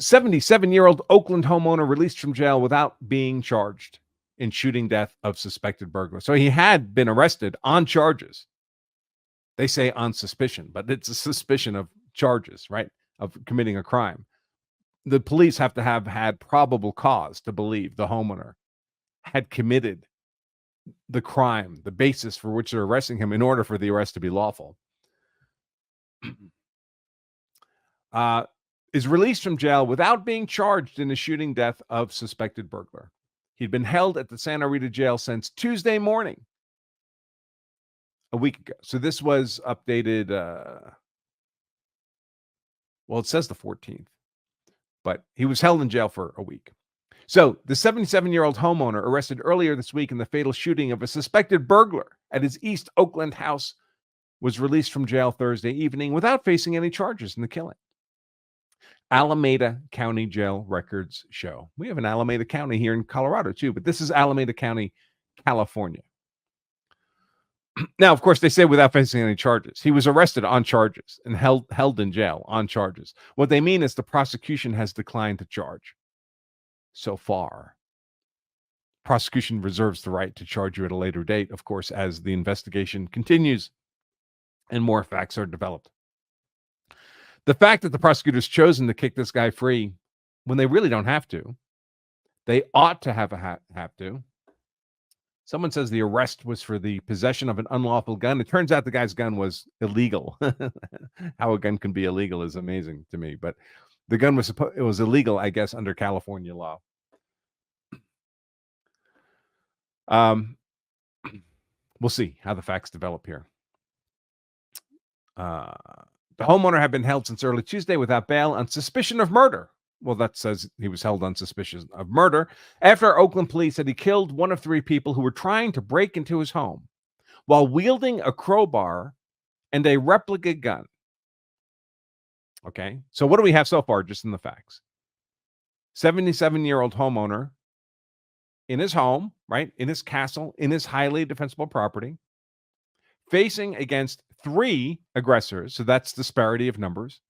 77-year-old Oakland homeowner released from jail without being charged in shooting death of suspected burglar. So he had been arrested on charges. They say on suspicion, but it's a suspicion of charges, right? Of committing a crime. The police have to have had probable cause to believe the homeowner had committed the crime, the basis for which they're arresting him, in order for the arrest to be lawful. Is released from jail without being charged in the shooting death of suspected burglar. He'd been held at the Santa Rita jail since Tuesday morning, a week ago. So this was updated, well, it says the 14th, but he was held in jail for a week. So the 77-year-old homeowner arrested earlier this week in the fatal shooting of a suspected burglar at his East Oakland house was released from jail Thursday evening without facing any charges in the killing. Alameda County jail records show. We have an Alameda County here in Colorado too, but this is Alameda County, California. Now, of course, they say without facing any charges. He was arrested on charges and held in jail on charges. What they mean is the prosecution has declined to charge so far. Prosecution reserves the right to charge you at a later date, of course, as the investigation continues and more facts are developed. The fact that the prosecutor's chosen to kick this guy free when they really don't have to, they ought to have to. Someone says the arrest was for the possession of an unlawful gun. It turns out the guy's gun was illegal. How a gun can be illegal is amazing to me, but the gun was illegal, I guess, under California law. We'll see how the facts develop here. The homeowner had been held since early Tuesday without bail on suspicion of murder. Well, that says he was held on suspicion of murder after Oakland police said he killed one of three people who were trying to break into his home while wielding a crowbar and a replica gun. Okay, so what do we have so far just in the facts? 77-year-old homeowner in his home, right, in his castle, in his highly defensible property, facing against three aggressors. So that's disparity of numbers.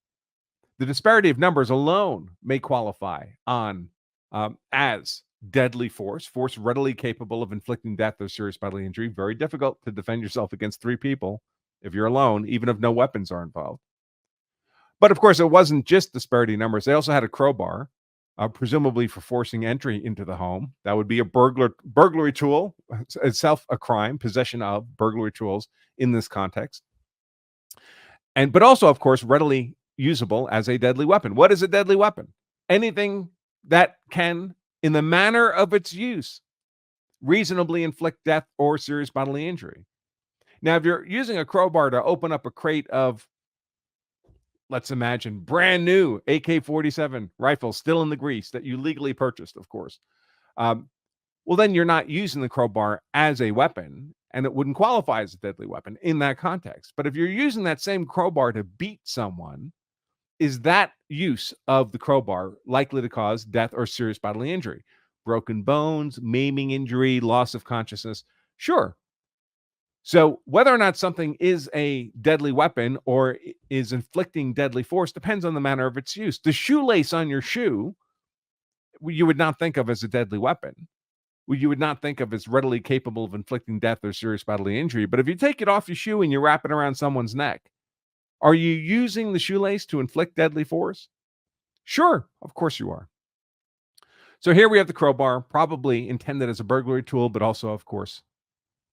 The disparity of numbers alone may qualify on as deadly force readily capable of inflicting death or serious bodily injury. Very difficult to defend yourself against three people if you're alone, even if no weapons are involved. But of course, it wasn't just disparity of numbers. They also had a crowbar, presumably for forcing entry into the home. That would be a burglary tool, itself a crime, possession of burglary tools in this context. But also, of course, readily usable as a deadly weapon. What is a deadly weapon? Anything that can, in the manner of its use, reasonably inflict death or serious bodily injury. Now, if you're using a crowbar to open up a crate of, let's imagine, brand new AK-47 rifles still in the grease that you legally purchased, of course, well, then you're not using the crowbar as a weapon, and it wouldn't qualify as a deadly weapon in that context. But if you're using that same crowbar to beat someone, is that use of the crowbar likely to cause death or serious bodily injury? Broken bones, maiming injury, loss of consciousness? Sure. So whether or not something is a deadly weapon or is inflicting deadly force depends on the manner of its use. The shoelace on your shoe, you would not think of as a deadly weapon. You would not think of as readily capable of inflicting death or serious bodily injury. But if you take it off your shoe and you wrap it around someone's neck, are you using the shoelace to inflict deadly force? Sure, of course you are. So here we have the crowbar, probably intended as a burglary tool, but also, of course,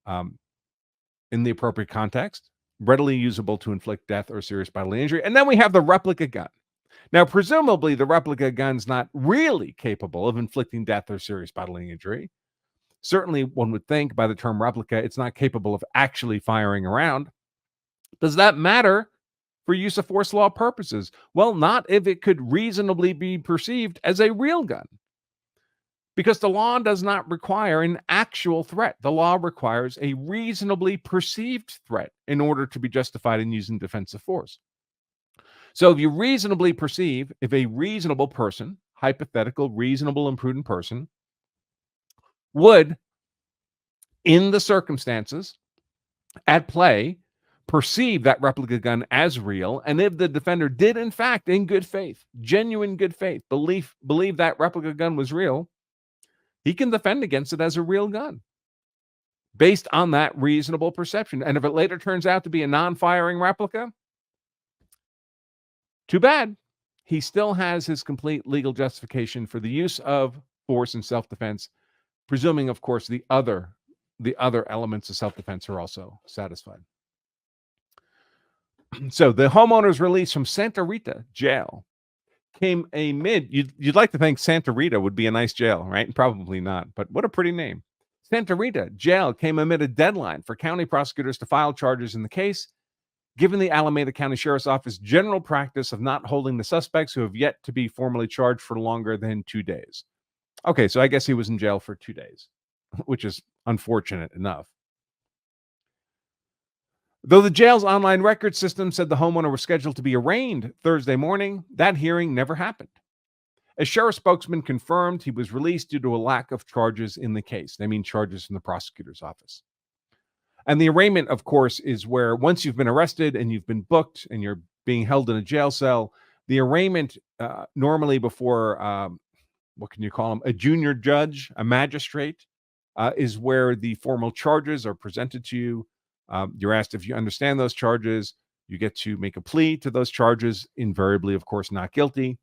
in the appropriate context, readily usable to inflict death or serious bodily injury. And then we have the replica gun. Now, presumably, the replica gun's not really capable of inflicting death or serious bodily injury. Certainly, one would think by the term replica, it's not capable of actually firing around. Does that matter for use of force law purposes? Well, not if it could reasonably be perceived as a real gun. Because the law does not require an actual threat. The law requires a reasonably perceived threat in order to be justified in using defensive force. So if you reasonably perceive, if a reasonable person, hypothetical, reasonable and prudent person, would, in the circumstances at play, perceive that replica gun as real, and if the defender did, in fact, in good faith, genuine good faith, believe that replica gun was real, he can defend against it as a real gun based on that reasonable perception. And if it later turns out to be a non-firing replica, too bad. He still has his complete legal justification for the use of force in self-defense, presuming, of course, the other elements of self-defense are also satisfied. So the homeowner's release from Santa Rita jail came amid, you'd like to think Santa Rita would be a nice jail, right? Probably not, but what a pretty name. Santa Rita jail came amid a deadline for county prosecutors to file charges in the case, given the Alameda County Sheriff's Office general practice of not holding the suspects who have yet to be formally charged for longer than 2 days. Okay, so I guess he was in jail for 2 days, which is unfortunate enough. Though the jail's online record system said the homeowner was scheduled to be arraigned Thursday morning, that hearing never happened. A sheriff spokesman confirmed he was released due to a lack of charges in the case. They mean charges from the prosecutor's office. And the arraignment, of course, is where once you've been arrested and you've been booked and you're being held in a jail cell, the arraignment normally before, what can you call him, a junior judge, a magistrate, is where the formal charges are presented to you. You're asked if you understand those charges. You get to make a plea to those charges, invariably, of course, not guilty.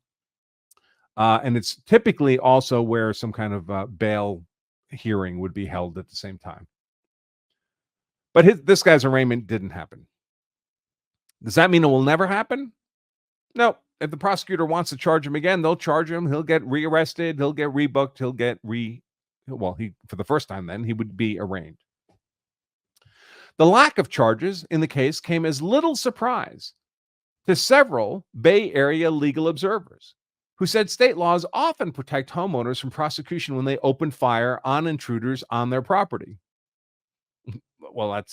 And it's typically also where some kind of bail hearing would be held at the same time. But this guy's arraignment didn't happen. Does that mean it will never happen? No. If the prosecutor wants to charge him again, they'll charge him. He'll get rearrested. He'll get rebooked. He'll get for the first time then, he would be arraigned. The lack of charges in the case came as little surprise to several Bay Area legal observers who said state laws often protect homeowners from prosecution when they open fire on intruders on their property. Well,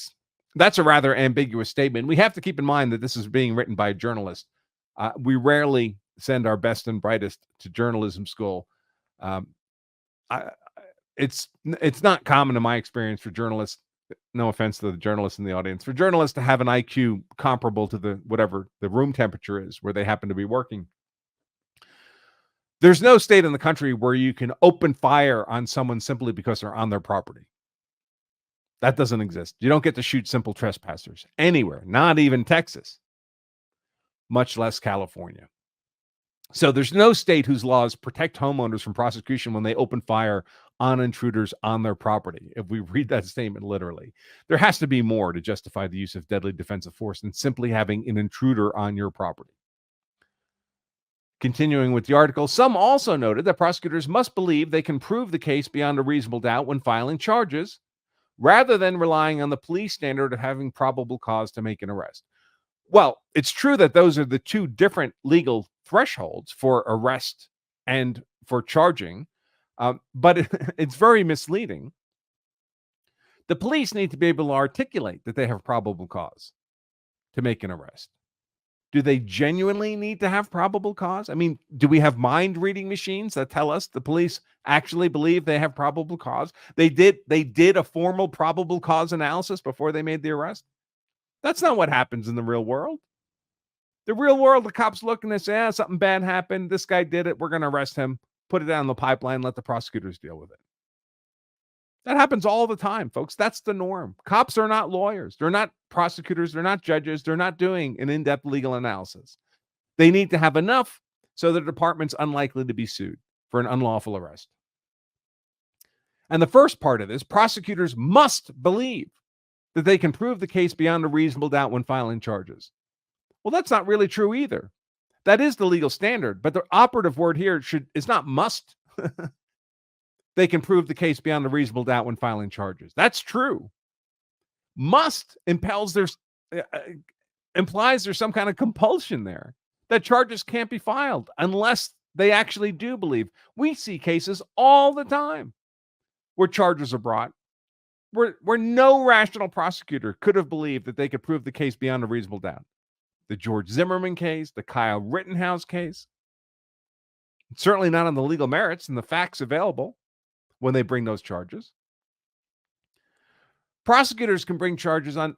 that's a rather ambiguous statement. We have to keep in mind that this is being written by a journalist. We rarely send our best and brightest to journalism school. It's not common in my experience for journalists, no offense to the journalists in the audience, for journalists to have an IQ comparable to whatever the room temperature is where they happen to be working. There's no state in the country where you can open fire on someone simply because they're on their property. That doesn't exist. You don't get to shoot simple trespassers anywhere, not even Texas, much less California. So there's no state whose laws protect homeowners from prosecution when they open fire on intruders on their property. If we read that statement literally, there has to be more to justify the use of deadly defensive force than simply having an intruder on your property. Continuing with the article, some also noted that prosecutors must believe they can prove the case beyond a reasonable doubt when filing charges, rather than relying on the police standard of having probable cause to make an arrest. Well, it's true that those are the two different legal thresholds for arrest and for charging, but it's very misleading. The police need to be able to articulate that they have probable cause to make an arrest. Do they genuinely need to have probable cause? I mean, do we have mind-reading machines that tell us the police actually believe they have probable cause? They did a formal probable cause analysis before they made the arrest? That's not what happens in the real world. The real world, the cops look and they say, something bad happened. This guy did it. We're going to arrest him, put it down the pipeline, let the prosecutors deal with it. That happens all the time, folks. That's the norm. Cops are not lawyers. They're not prosecutors. They're not judges. They're not doing an in-depth legal analysis. They need to have enough so the department's unlikely to be sued for an unlawful arrest. And the first part of this, prosecutors must believe that they can prove the case beyond a reasonable doubt when filing charges. Well, that's not really true either. That is the legal standard, but the operative word here is not must. They can prove the case beyond a reasonable doubt when filing charges. That's true. Must implies there's some kind of compulsion there that charges can't be filed unless they actually do believe. We see cases all the time where charges are brought where no rational prosecutor could have believed that they could prove the case beyond a reasonable doubt. The George Zimmerman case, the Kyle Rittenhouse case, certainly not on the legal merits and the facts available when they bring those charges. Prosecutors can bring charges on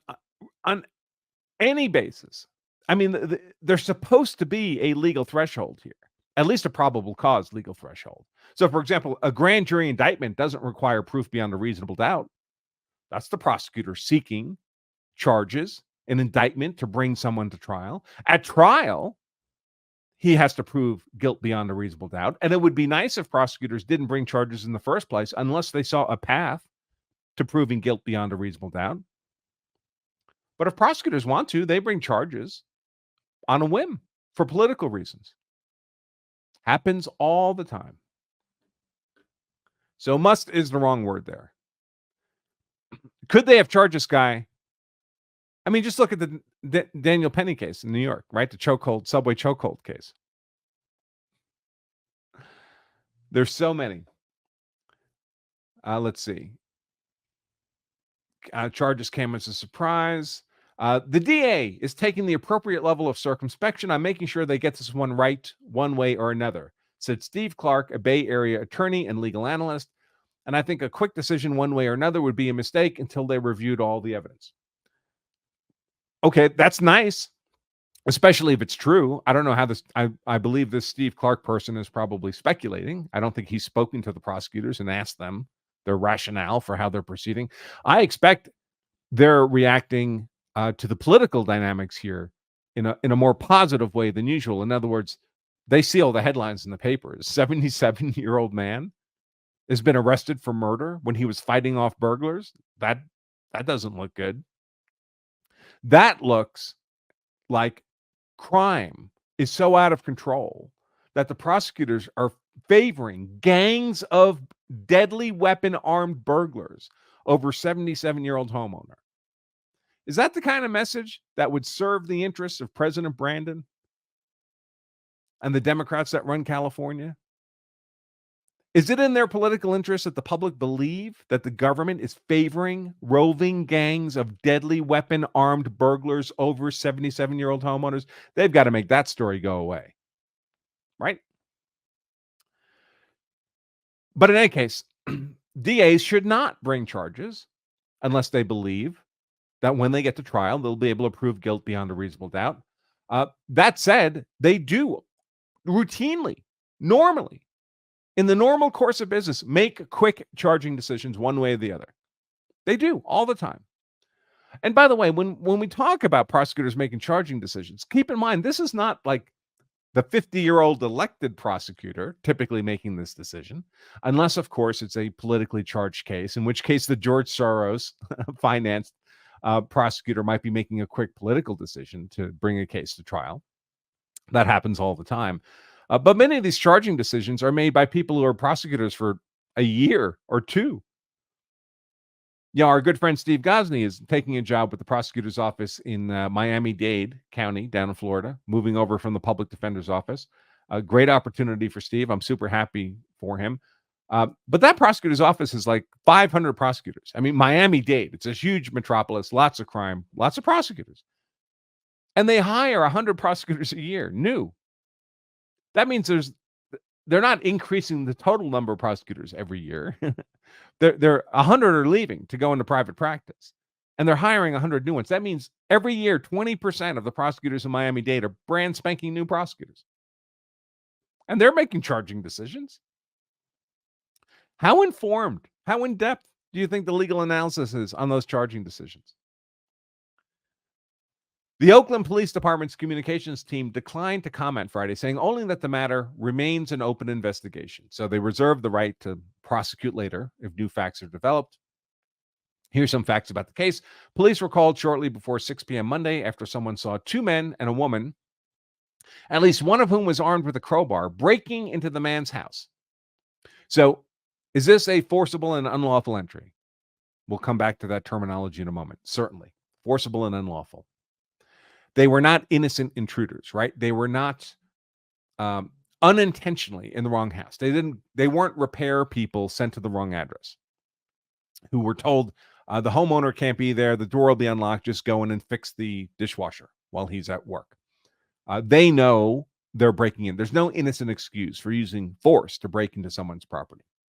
any basis. I mean, there's supposed to be a legal threshold here, at least a probable cause legal threshold. So, for example, a grand jury indictment doesn't require proof beyond a reasonable doubt. That's the prosecutor seeking charges, an indictment to bring someone to trial. At trial, he has to prove guilt beyond a reasonable doubt. And it would be nice if prosecutors didn't bring charges in the first place unless they saw a path to proving guilt beyond a reasonable doubt. But if prosecutors want to, they bring charges on a whim for political reasons. Happens all the time. So must is the wrong word there. Could they have charged this guy? I mean, just look at the Daniel Penny case in New York, right? The chokehold, subway chokehold case. There's so many. Let's see. Charges came as a surprise. The DA is taking the appropriate level of circumspection on making sure they get this one right one way or another, said Steve Clark, a Bay Area attorney and legal analyst. And I think a quick decision one way or another would be a mistake until they reviewed all the evidence. Okay, that's nice, especially if it's true. I don't know how this, I believe this Steve Clark person is probably speculating. I don't think he's spoken to the prosecutors and asked them their rationale for how they're proceeding. I expect they're reacting to the political dynamics here in a more positive way than usual. In other words, they see all the headlines in the papers. 77-year-old man has been arrested for murder when he was fighting off burglars. That doesn't look good. That looks like crime is so out of control that the prosecutors are favoring gangs of deadly weapon armed burglars over 77-year-old homeowner. Is that the kind of message that would serve the interests of President Brandon and the Democrats that run California? Is it in their political interest that the public believe that the government is favoring roving gangs of deadly weapon armed burglars over 77-year-old homeowners? They've got to make that story go away, right? But in any case, DAs should not bring charges unless they believe that when they get to trial, they'll be able to prove guilt beyond a reasonable doubt. That said, they do routinely, normally, in the normal course of business, make quick charging decisions one way or the other. They do all the time. And by the way, when we talk about prosecutors making charging decisions, keep in mind, this is not like the 50-year-old elected prosecutor typically making this decision, unless, of course, it's a politically charged case, in which case the George Soros financed prosecutor might be making a quick political decision to bring a case to trial. That happens all the time. But many of these charging decisions are made by people who are prosecutors for a year or two. Yeah, our good friend Steve Gosney is taking a job with the prosecutor's office in Miami-Dade County down in Florida, moving over from the public defender's office. A great opportunity for Steve. I'm super happy for him. But that prosecutor's office is like 500 prosecutors. I mean, Miami-Dade, it's a huge metropolis, lots of crime, lots of prosecutors. And they hire 100 prosecutors a year, new. That means they're not increasing the total number of prosecutors every year. They're 100 are leaving to go into private practice, and they're hiring 100 new ones. That means every year, 20% of the prosecutors in Miami-Dade are brand spanking new prosecutors. And they're making charging decisions. How informed, how in-depth do you think the legal analysis is on those charging decisions? The Oakland Police Department's communications team declined to comment Friday, saying only that the matter remains an open investigation. So they reserve the right to prosecute later if new facts are developed. Here's some facts about the case. Police were called shortly before 6 p.m. Monday after someone saw two men and a woman, at least one of whom was armed with a crowbar, breaking into the man's house. So is this a forcible and unlawful entry? We'll come back to that terminology in a moment. Certainly. Forcible and unlawful. They were not innocent intruders, right? They were not unintentionally in the wrong house. They weren't repair people sent to the wrong address who were told the homeowner can't be there. The door will be unlocked. Just go in and fix the dishwasher while he's at work. They know they're breaking in. There's no innocent excuse for using force to break into someone's property.